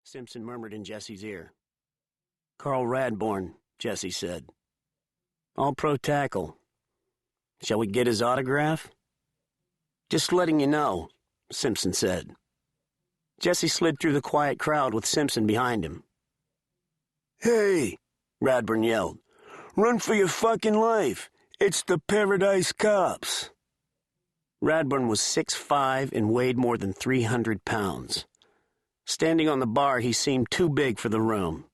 Simpson murmured in Jesse's ear. "Carl Radbourne," Jesse said. "All-pro tackle. Shall we get his autograph?" "Just letting you know," Simpson said. Jesse slid through the quiet crowd with Simpson behind him. "Hey!" Radbourne yelled. "Run for your fucking life! It's the Paradise Cops!" Radbourne was 6'5" and weighed more than 300 pounds. Standing on the bar, he seemed too big for the room.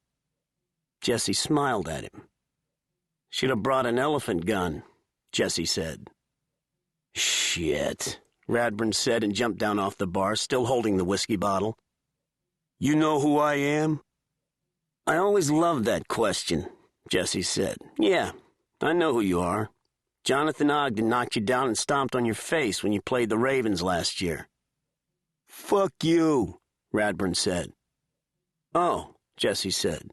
Jesse smiled at him. "Should have brought an elephant gun," Jesse said. "Shit," Radbourne said and jumped down off the bar, still holding the whiskey bottle. "You know who I am?" "I always loved that question," Jesse said. "Yeah, I know who you are. Jonathan Ogden knocked you down and stomped on your face when you played the Ravens last year." "Fuck you," Radbourne said. "Oh," Jesse said.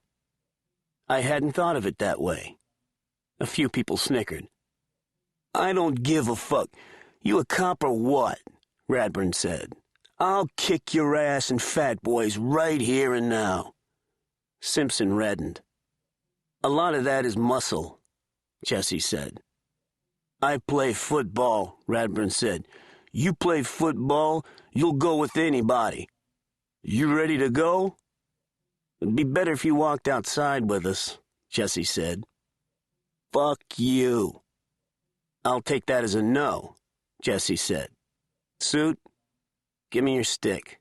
"I hadn't thought of it that way." A few people snickered. "I don't give a fuck. You a cop or what?" Radbourne said. "I'll kick your ass and Fat Boy's right here and now." Simpson reddened. "A lot of that is muscle," Jesse said. "I play football," Radbourne said. "You play football, you'll go with anybody. You ready to go?" "It'd be better if you walked outside with us," Jesse said. "Fuck you." "I'll take that as a no," Jesse said. "Suit, give me your stick."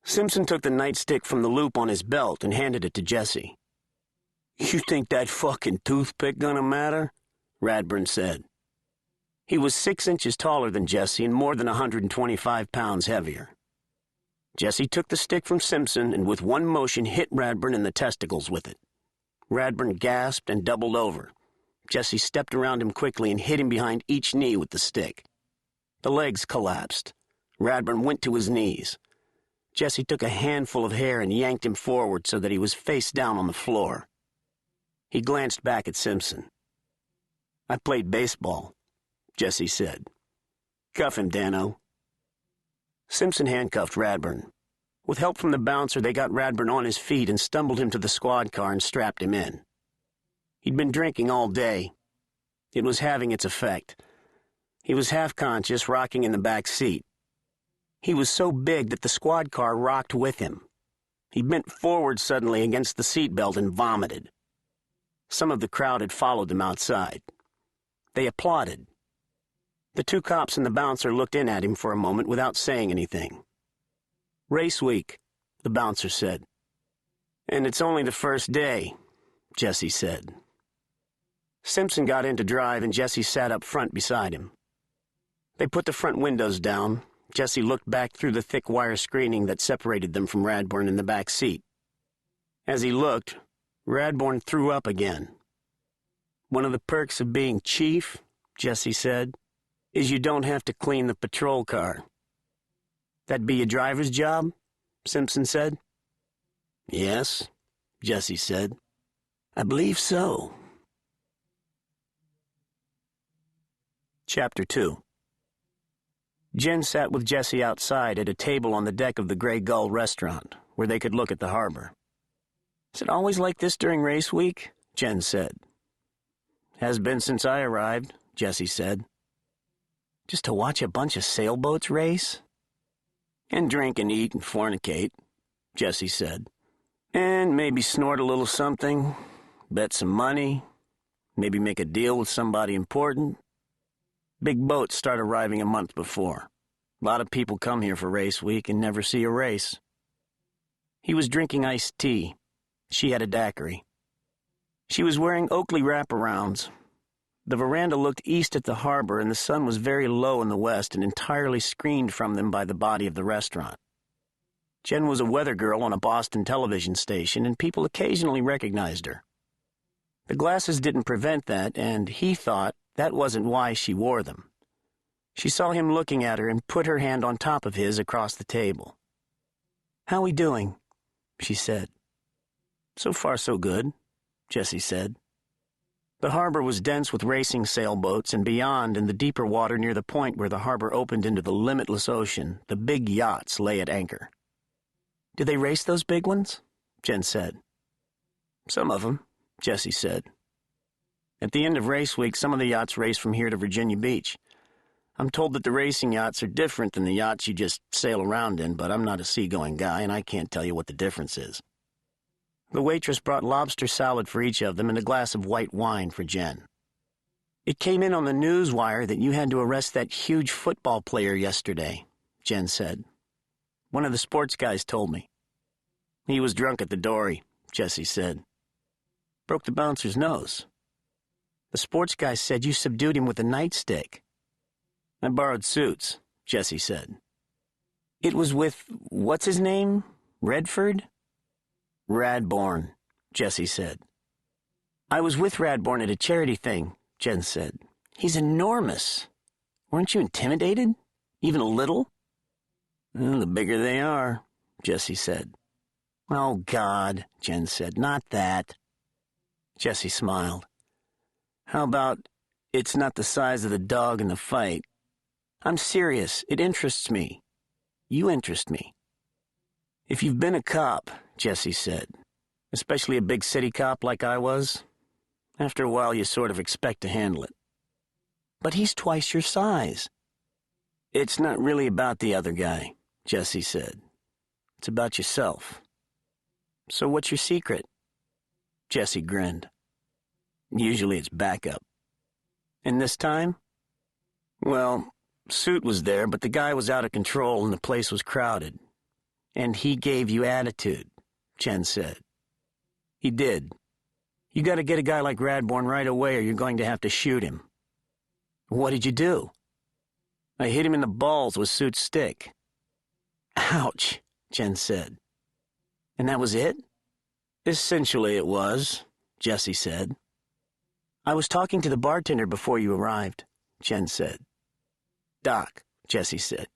Simpson took the nightstick from the loop on his belt and handed it to Jesse. "You think that fucking toothpick gonna matter?" Radbourne said. He was 6 inches taller than Jesse and more than 125 pounds heavier. Jesse took the stick from Simpson and with one motion hit Radbourne in the testicles with it. Radbourne gasped and doubled over. Jesse stepped around him quickly and hit him behind each knee with the stick. The legs collapsed. Radbourne went to his knees. Jesse took a handful of hair and yanked him forward so that he was face down on the floor. He glanced back at Simpson. "I played baseball," Jesse said. "Cuff him, Dano." Simpson handcuffed Radbourne. With help from the bouncer, they got Radbourne on his feet and stumbled him to the squad car and strapped him in. He'd been drinking all day. It was having its effect. He was half-conscious, rocking in the back seat. He was so big that the squad car rocked with him. He bent forward suddenly against the seatbelt and vomited. Some of the crowd had followed them outside. They applauded. The two cops and the bouncer looked in at him for a moment without saying anything. "Race week," the bouncer said. "And it's only the first day," Jesse said. Simpson got in to drive and Jesse sat up front beside him. They put the front windows down. Jesse looked back through the thick wire screening that separated them from Radbourne in the back seat. As he looked, Radbourne threw up again. "One of the perks of being chief," Jesse said, "is you don't have to clean the patrol car." "That be a driver's job?" Simpson said. "Yes," Jesse said. "I believe so." Chapter 2. Jen sat with Jesse outside at a table on the deck of the Grey Gull restaurant, where they could look at the harbor. "Is it always like this during race week?" Jen said. "Has been since I arrived," Jesse said. "Just to watch a bunch of sailboats race?" "And drink and eat and fornicate," Jesse said. "And maybe snort a little something, bet some money, maybe make a deal with somebody important. Big boats start arriving a month before. A lot of people come here for race week and never see a race." He was drinking iced tea. She had a daiquiri. She was wearing Oakley wraparounds. The veranda looked east at the harbor, and the sun was very low in the west and entirely screened from them by the body of the restaurant. Jen was a weather girl on a Boston television station, and people occasionally recognized her. The glasses didn't prevent that, and he thought that wasn't why she wore them. She saw him looking at her and put her hand on top of his across the table. "How we doing?" she said. "So far so good," Jesse said. The harbor was dense with racing sailboats, and beyond, in the deeper water near the point where the harbor opened into the limitless ocean, the big yachts lay at anchor. Do they race those big ones? Jen said. Some of them, Jesse said. At the end of race week, some of the yachts race from here to Virginia Beach. I'm told that the racing yachts are different than the yachts you just sail around in, but I'm not a seagoing guy, and I can't tell you what the difference is. The waitress brought lobster salad for each of them and a glass of white wine for Jen. It came in on the news wire that you had to arrest that huge football player yesterday, Jen said. One of the sports guys told me. He was drunk at the dory, Jesse said. Broke the bouncer's nose. The sports guy said you subdued him with a nightstick. I borrowed suits, Jesse said. It was with, what's his name? Redford? Radbourne, Jesse said. I was with Radbourne at a charity thing, Jen said. He's enormous. Weren't you intimidated? Even a little? Well, the bigger they are, Jesse said. Oh, God, Jen said. Not that. Jesse smiled. How about, it's not the size of the dog in the fight? I'm serious. It interests me. You interest me. If you've been a cop, Jesse said, especially a big city cop like I was, after a while you sort of expect to handle it. But he's twice your size. It's not really about the other guy, Jesse said. It's about yourself. So what's your secret? Jesse grinned. Usually it's backup. And this time? Well, Suit was there, but the guy was out of control and the place was crowded. And he gave you attitude, Jen said. He did. You got to get a guy like Radbourne right away or you're going to have to shoot him. What did you do? I hit him in the balls with Suit's stick. Ouch, Jen said. And that was it? Essentially it was, Jesse said. I was talking to the bartender before you arrived, Jen said. Doc, Jesse said.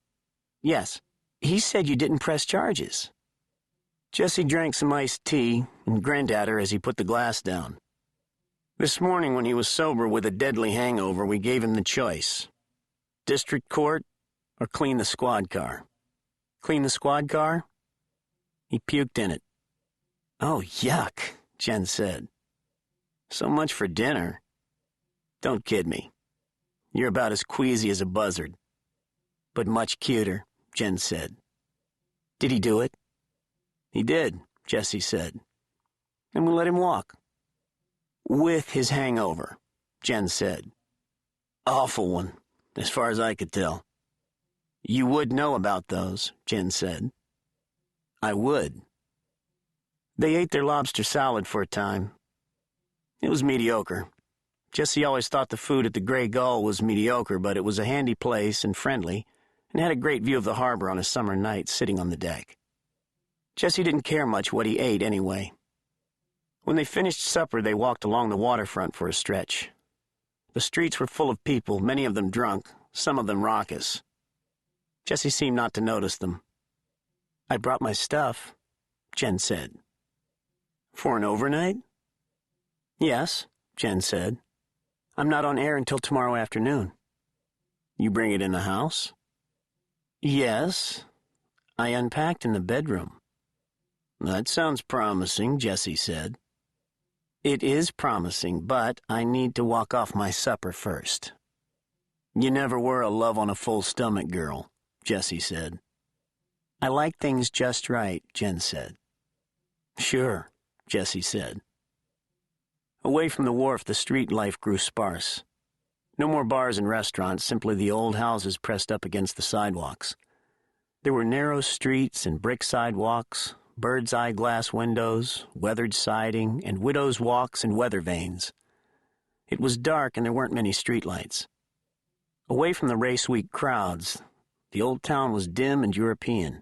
Yes, he said you didn't press charges. Jesse drank some iced tea and grinned at her as he put the glass down. This morning when he was sober with a deadly hangover, we gave him the choice. District court or clean the squad car. Clean the squad car? He puked in it. Oh, yuck, Jen said. So much for dinner. Don't kid me. You're about as queasy as a buzzard. But much cuter, Jen said. Did he do it? He did, Jesse said. And we let him walk. With his hangover, Jen said. Awful one, as far as I could tell. You would know about those, Jen said. I would. They ate their lobster salad for a time. It was mediocre. Jesse always thought the food at the Grey Gull was mediocre, but it was a handy place and friendly, and had a great view of the harbor on a summer night sitting on the deck. Jesse didn't care much what he ate anyway. When they finished supper, they walked along the waterfront for a stretch. The streets were full of people, many of them drunk, some of them raucous. Jesse seemed not to notice them. I brought my stuff, Jen said. For an overnight? Yes, Jen said. I'm not on air until tomorrow afternoon. You bring it in the house? Yes. I unpacked in the bedroom. That sounds promising, Jesse said. It is promising, but I need to walk off my supper first. You never were a love on a full stomach girl, Jesse said. I like things just right, Jen said. Sure, Jesse said. Away from the wharf, the street life grew sparse. No more bars and restaurants, simply the old houses pressed up against the sidewalks. There were narrow streets and brick sidewalks, bird's-eye glass windows, weathered siding, and widows' walks and weather vanes. It was dark and there weren't many streetlights. Away from the race week crowds, the old town was dim and European.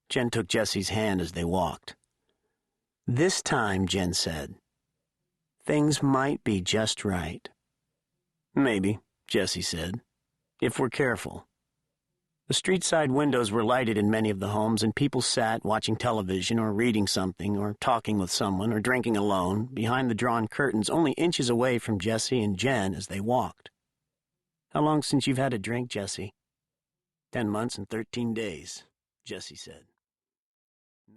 Jen took Jesse's hand as they walked. This time, Jen said, things might be just right. Maybe, Jesse said, if we're careful. The street-side windows were lighted in many of the homes, and people sat watching television or reading something or talking with someone or drinking alone behind the drawn curtains only inches away from Jesse and Jen as they walked. How long since you've had a drink, Jesse? 10 months and 13 days, Jesse said.